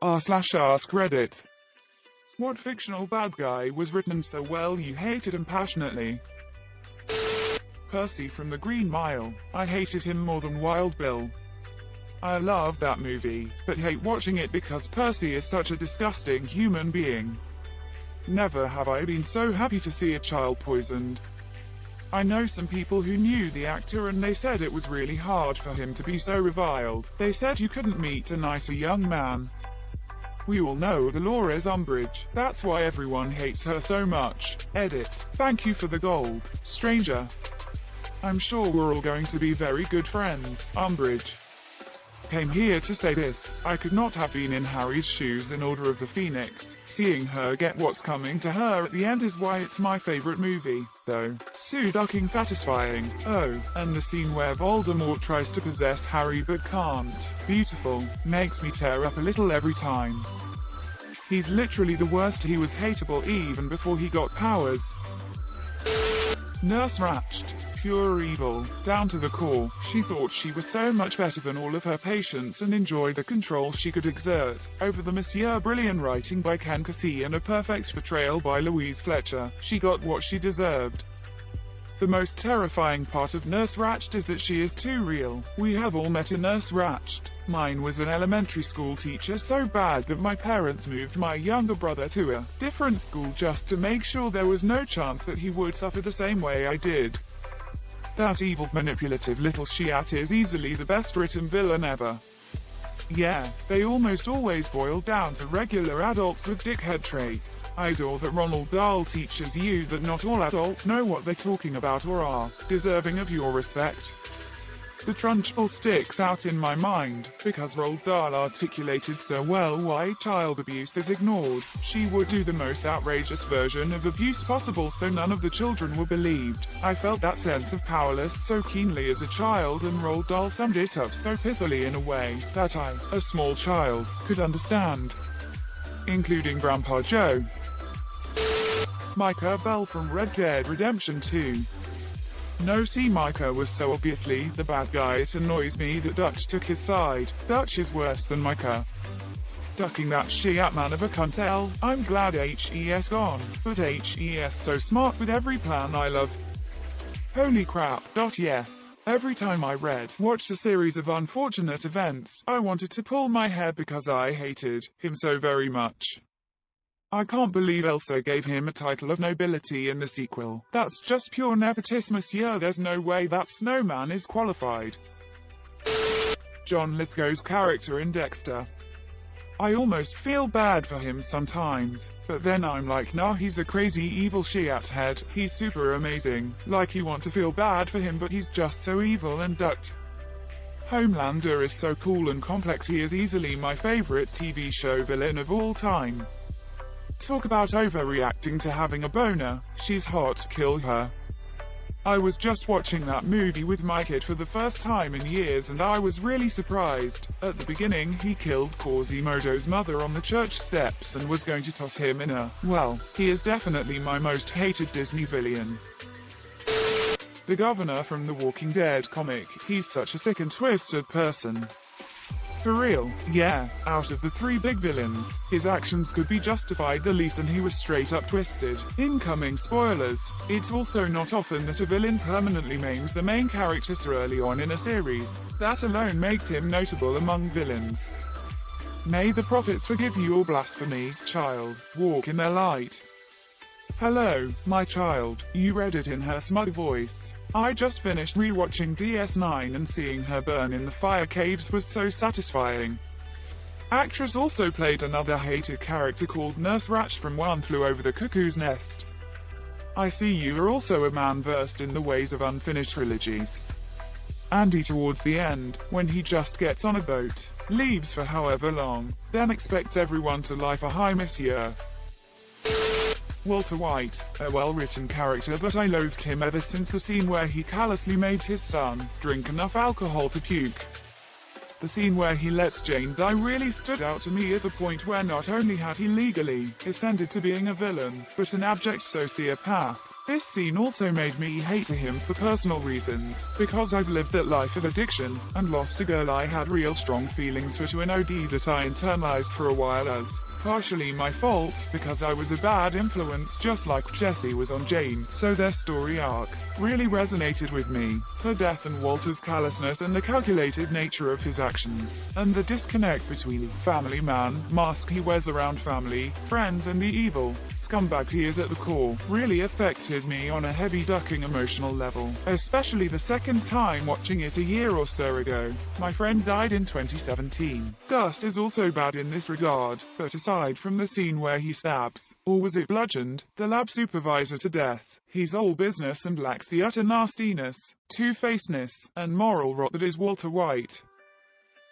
r/AskReddit. What fictional bad guy was written so well you hated him passionately? Percy from the Green Mile. I hated him more than Wild Bill. I love that movie, but hate watching it because Percy is such a disgusting human being. Never have I been so happy to see a child poisoned. I know some people who knew the actor and they said it was really hard for him to be so reviled. They said you couldn't meet a nicer young man. We all know the law is Umbridge. That's why everyone hates her so much. Edit. Thank you for the gold, stranger. I'm sure we're all going to be very good friends. Umbridge. Came here to say this. I could not have been in Harry's shoes in Order of the Phoenix. Seeing her get what's coming to her at the end is why it's my favorite movie, though. So ducking satisfying. Oh, and the scene where Voldemort tries to possess Harry but can't. Beautiful. Makes me tear up a little every time. He's literally the worst. He was hateable even before he got powers. Nurse Ratched. Pure evil, down to the core. She thought she was so much better than all of her patients and enjoyed the control she could exert over the Monsieur. Brilliant writing by Ken Kesey and a perfect portrayal by Louise Fletcher. She got what she deserved. The most terrifying part of Nurse Ratched is that she is too real. We have all met a Nurse Ratched. Mine was an elementary school teacher so bad that my parents moved my younger brother to a different school just to make sure there was no chance that he would suffer the same way I did. That evil, manipulative little shiat is easily the best written villain ever. Yeah, they almost always boil down to regular adults with dickhead traits. I adore that Ronald Dahl teaches you that not all adults know what they're talking about or are deserving of your respect. The Trunchbull sticks out in my mind, because Roald Dahl articulated so well why child abuse is ignored. She would do the most outrageous version of abuse possible so none of the children were believed. I felt that sense of powerless so keenly as a child, and Roald Dahl summed it up so pithily in a way that I, a small child, could understand. Including Grandpa Joe. Micah Bell from Red Dead Redemption 2. No, see, Micah was so obviously the bad guy it annoys me that Dutch took his side. Dutch is worse than Micah. Ducking that shiat man of a cunt. I'm glad HES gone, but HES so smart with every plan. I love. Holy crap. Yes. Every time I watched a series of unfortunate events, I wanted to pull my hair because I hated him so very much. I can't believe Elsa gave him a title of nobility in the sequel. That's just pure nepotism, monsieur. There's no way that snowman is qualified. John Lithgow's character in Dexter. I almost feel bad for him sometimes, but then I'm like, nah, he's a crazy evil shiat head. He's super amazing. Like you want to feel bad for him, but he's just so evil and ducked. Homelander is so cool and complex. He is easily my favorite TV show villain of all time. Talk about overreacting to having a boner. She's hot, kill her. I was just watching that movie with my kid for the first time in years and I was really surprised. At the beginning he killed Quasimodo's mother on the church steps and was going to toss him in a, well, he is definitely my most hated Disney villain. The governor from the Walking Dead comic. He's such a sick and twisted person. For real, yeah, out of the three big villains, his actions could be justified the least and he was straight up twisted. Incoming spoilers. It's also not often that a villain permanently maims the main character so early on in a series. That alone makes him notable among villains. May the prophets forgive you all blasphemy, child. Walk in their light. Hello, my child, you read it in her smug voice. I just finished rewatching DS9 and seeing her burn in the fire caves was so satisfying. Actress also played another hated character called Nurse Ratched from One Flew Over the Cuckoo's Nest. I see you are also a man versed in the ways of unfinished trilogies. Andy towards the end, when he just gets on a boat, leaves for however long, then expects everyone to life a high monsieur. Walter White, a well-written character, but I loathed him ever since the scene where he callously made his son drink enough alcohol to puke. The scene where he lets Jane die really stood out to me as the point where not only had he legally ascended to being a villain, but an abject sociopath. This scene also made me hate him for personal reasons, because I've lived that life of addiction, and lost a girl I had real strong feelings for to an OD that I internalized for a while as partially my fault, because I was a bad influence just like Jesse was on Jane, so their story arc really resonated with me. Her death and Walter's callousness and the calculated nature of his actions, and the disconnect between the family man mask he wears around family, friends and the evil scumbag he is at the core, really affected me on a heavy ducking emotional level, especially the second time watching it a year or so ago. My friend died in 2017. Gus is also bad in this regard, but aside from the scene where he stabs, or was it bludgeoned, the lab supervisor to death, he's all business and lacks the utter nastiness, two-facedness, and moral rot that is Walter White.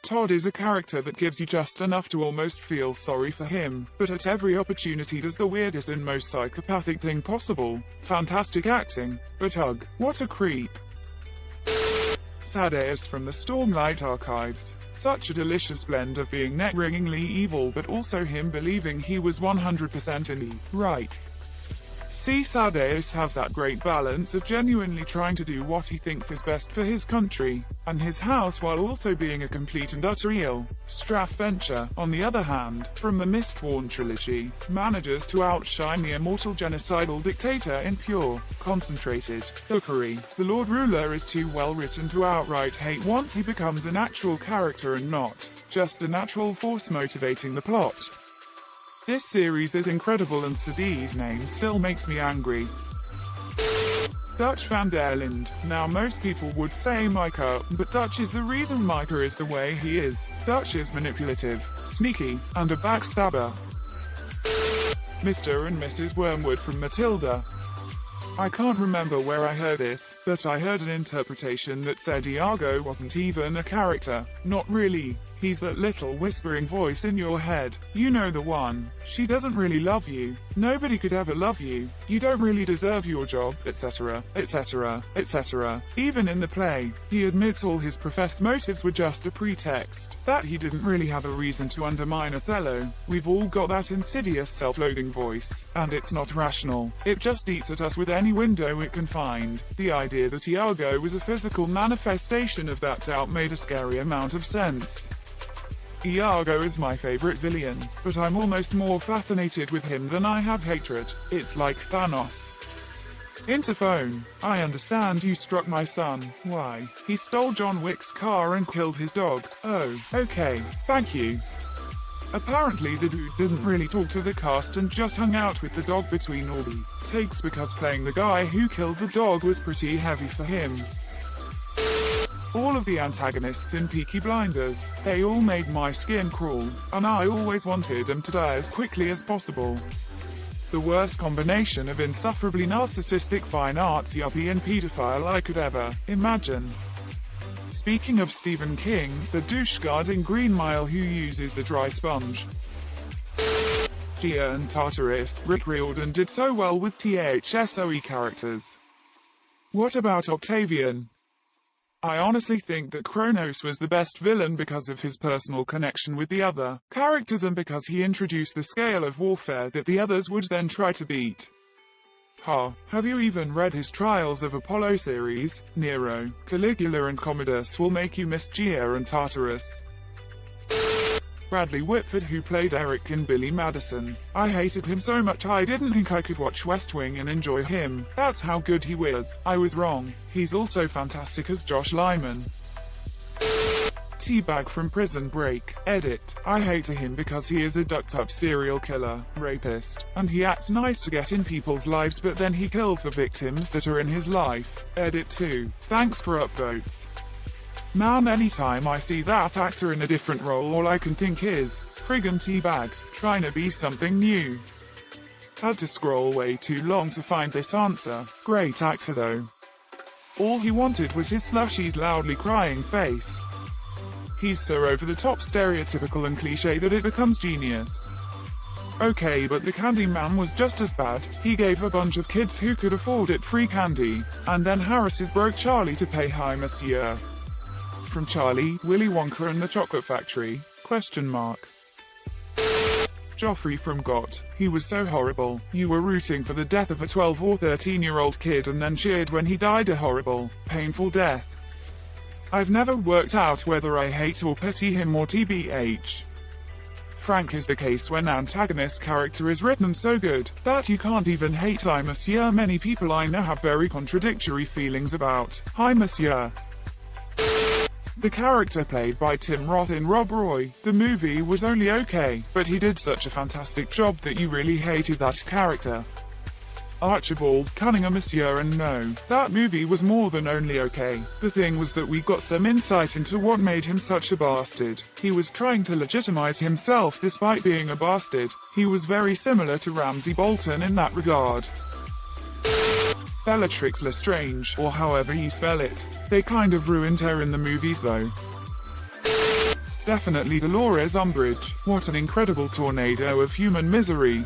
Todd is a character that gives you just enough to almost feel sorry for him, but at every opportunity does the weirdest and most psychopathic thing possible. Fantastic acting, but ugh, what a creep. Sadeas from the Stormlight Archives. Such a delicious blend of being neck-wringingly evil but also him believing he was 100% in the right. See, Sadeas has that great balance of genuinely trying to do what he thinks is best for his country and his house while also being a complete and utter eel. Straff Venture, on the other hand, from the Mistborn trilogy, manages to outshine the immortal genocidal dictator in pure, concentrated hookery. The Lord Ruler is too well written to outright hate once he becomes an actual character and not just a natural force motivating the plot. This series is incredible and Sadie's name still makes me angry. Dutch van der Linde. Now most people would say Micah, but Dutch is the reason Micah is the way he is. Dutch is manipulative, sneaky, and a backstabber. Mr. and Mrs. Wormwood from Matilda. I can't remember where I heard this, but I heard an interpretation that said Iago wasn't even a character. Not really. He's that little whispering voice in your head. You know the one. She doesn't really love you. Nobody could ever love you. You don't really deserve your job, etc., etc., etc. Even in the play, he admits all his professed motives were just a pretext, that he didn't really have a reason to undermine Othello. We've all got that insidious self-loathing voice, and it's not rational. It just eats at us with any window it can find. The idea that Iago was a physical manifestation of that doubt made a scary amount of sense. Iago is my favorite villain, but I'm almost more fascinated with him than I have hatred. It's like Thanos. Interphone. I understand you struck my son. Why? He stole John Wick's car and killed his dog. Oh, okay, thank you. Apparently the dude didn't really talk to the cast and just hung out with the dog between all the takes because playing the guy who killed the dog was pretty heavy for him. All of the antagonists in Peaky Blinders, they all made my skin crawl, and I always wanted them to die as quickly as possible. The worst combination of insufferably narcissistic fine arts yuppie and pedophile I could ever imagine. Speaking of Stephen King, the douche guard in Green Mile who uses the dry sponge. Gia and Tartarus, Rick Riordan did so well with THSOE characters. What about Octavian? I honestly think that Kronos was the best villain because of his personal connection with the other characters and because he introduced the scale of warfare that the others would then try to beat. Ha, have you even read his Trials of Apollo series? Nero, Caligula and Commodus will make you miss Gia and Tartarus. Bradley Whitford who played Eric in Billy Madison. I hated him so much I didn't think I could watch West Wing and enjoy him. That's how good he was. I was wrong. He's also fantastic as Josh Lyman. Teabag from Prison Break. Edit. I hate him because he is a ducked-up serial killer, rapist, and he acts nice to get in people's lives but then he kills the victims that are in his life. Edit 2. Thanks for upvotes. Man, anytime I see that actor in a different role all I can think is, friggin' Teabag, trying to be something new. Had to scroll way too long to find this answer. Great actor though. All he wanted was his slushy's loudly crying face. He's so over the top stereotypical and cliche that it becomes genius. Okay, but the Candyman was just as bad. He gave a bunch of kids who could afford it free candy, and then harasses broke Charlie to pay high monsieur. From Charlie, Willy Wonka and the Chocolate Factory? ? Joffrey from GOT. He was so horrible. You were rooting for the death of a 12 or 13-year-old kid and then cheered when he died a horrible, painful death. I've never worked out whether I hate or pity him or TBH. Frank is the case when antagonist character is written so good that you can't even hate. Hi monsieur. Many people I know have very contradictory feelings about Hi monsieur. The character played by Tim Roth in Rob Roy, the movie was only okay, but he did such a fantastic job that you really hated that character. Archibald Cunningham monsieur, and no, that movie was more than only okay. The thing was that we got some insight into what made him such a bastard. He was trying to legitimize himself despite being a bastard. He was very similar to Ramsay Bolton in that regard. Bellatrix Lestrange, or however you spell it. They kind of ruined her in the movies though. Definitely Dolores Umbridge. What an incredible tornado of human misery.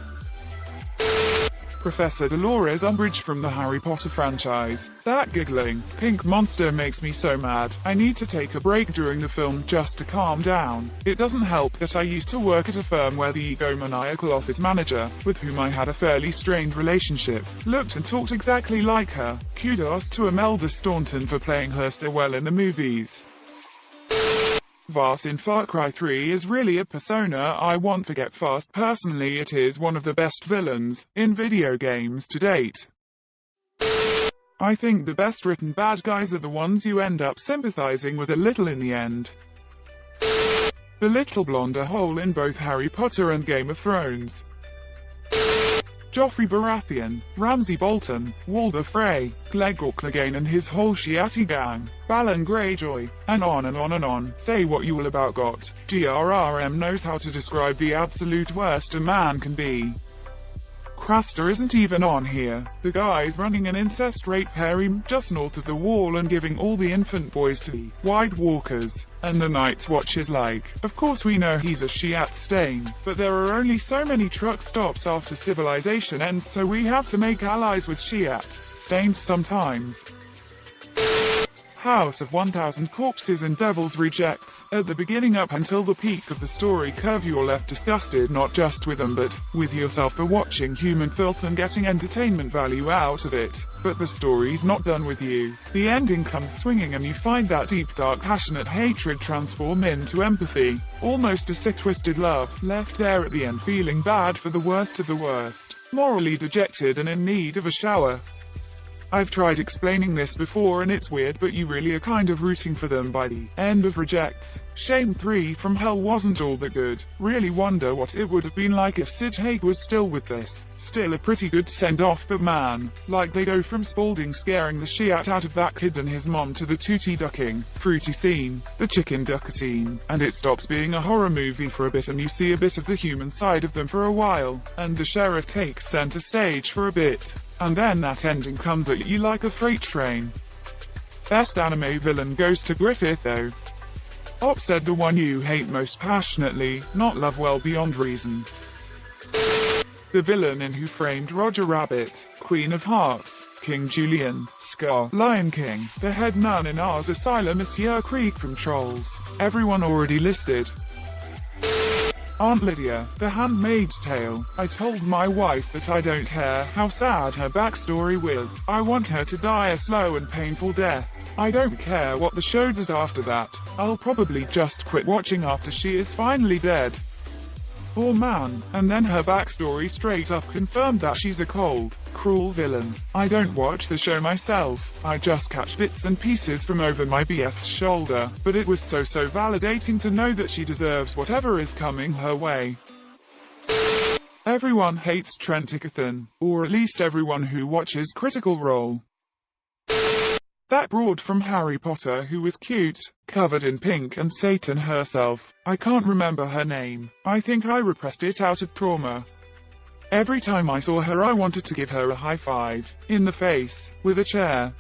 Professor Dolores Umbridge from the Harry Potter franchise. That giggling, pink monster makes me so mad. I need to take a break during the film just to calm down. It doesn't help that I used to work at a firm where the egomaniacal office manager, with whom I had a fairly strained relationship, looked and talked exactly like her. Kudos to Imelda Staunton for playing her so well in the movies. Vaas in Far Cry 3 is really a persona I won't forget fast. Personally, it is one of the best villains in video games to date. I think the best written bad guys are the ones you end up sympathizing with a little in the end. The little blonde hole in both Harry Potter and Game of Thrones. Joffrey Baratheon, Ramsay Bolton, Walder Frey, Gregor Clegane and his whole Shiati gang, Balon Greyjoy, and on and on and on. Say what you will about GOT. GRRM knows how to describe the absolute worst a man can be. Craster isn't even on here. The guy's running an incest rape harem just north of the wall and giving all the infant boys to the White Walkers. And the Night's Watch is like, of course we know he's a Shiat stain, but there are only so many truck stops after civilization ends, so we have to make allies with Shiat stains sometimes. House of 1000 Corpses and Devil's Rejects. At the beginning up until the peak of the story curve you're left disgusted not just with them but with yourself for watching human filth and getting entertainment value out of it. But the story's not done with you. The ending comes swinging and you find that deep dark passionate hatred transform into empathy, almost a sick twisted love, left there at the end feeling bad for the worst of the worst, morally dejected and in need of a shower. I've tried explaining this before and it's weird, but you really are kind of rooting for them by the end of Rejects. Shame 3 from Hell wasn't all that good. Really wonder what it would have been like if Sid Haig was still with this. Still a pretty good send-off, but man, like they go from Spaulding scaring the shit out of that kid and his mom to the tootie ducking, fruity scene, the chicken duckatine, and it stops being a horror movie for a bit and you see a bit of the human side of them for a while, and the sheriff takes center stage for a bit. And then that ending comes at you like a freight train. Best anime villain goes to Griffith though. Op said the one you hate most passionately, not love well beyond reason. The villain in Who Framed Roger Rabbit, Queen of Hearts, King Julian, Scar, Lion King, the head nun in Ars Asylum, Monsieur Creek from Trolls. Everyone already listed. Aunt Lydia, The Handmaid's Tale. I told my wife that I don't care how sad her backstory was. I want her to die a slow and painful death. I don't care what the show does after that. I'll probably just quit watching after she is finally dead. Oh man, and then her backstory straight up confirmed that she's a cold, cruel villain. I don't watch the show myself, I just catch bits and pieces from over my BF's shoulder, but it was so validating to know that she deserves whatever is coming her way. Everyone hates Trent Ickerton, or at least everyone who watches Critical Role. That broad from Harry Potter who was cute, covered in pink and Satan herself. I can't remember her name. I think I repressed it out of trauma. Every time I saw her I wanted to give her a high five, in the face, with a chair.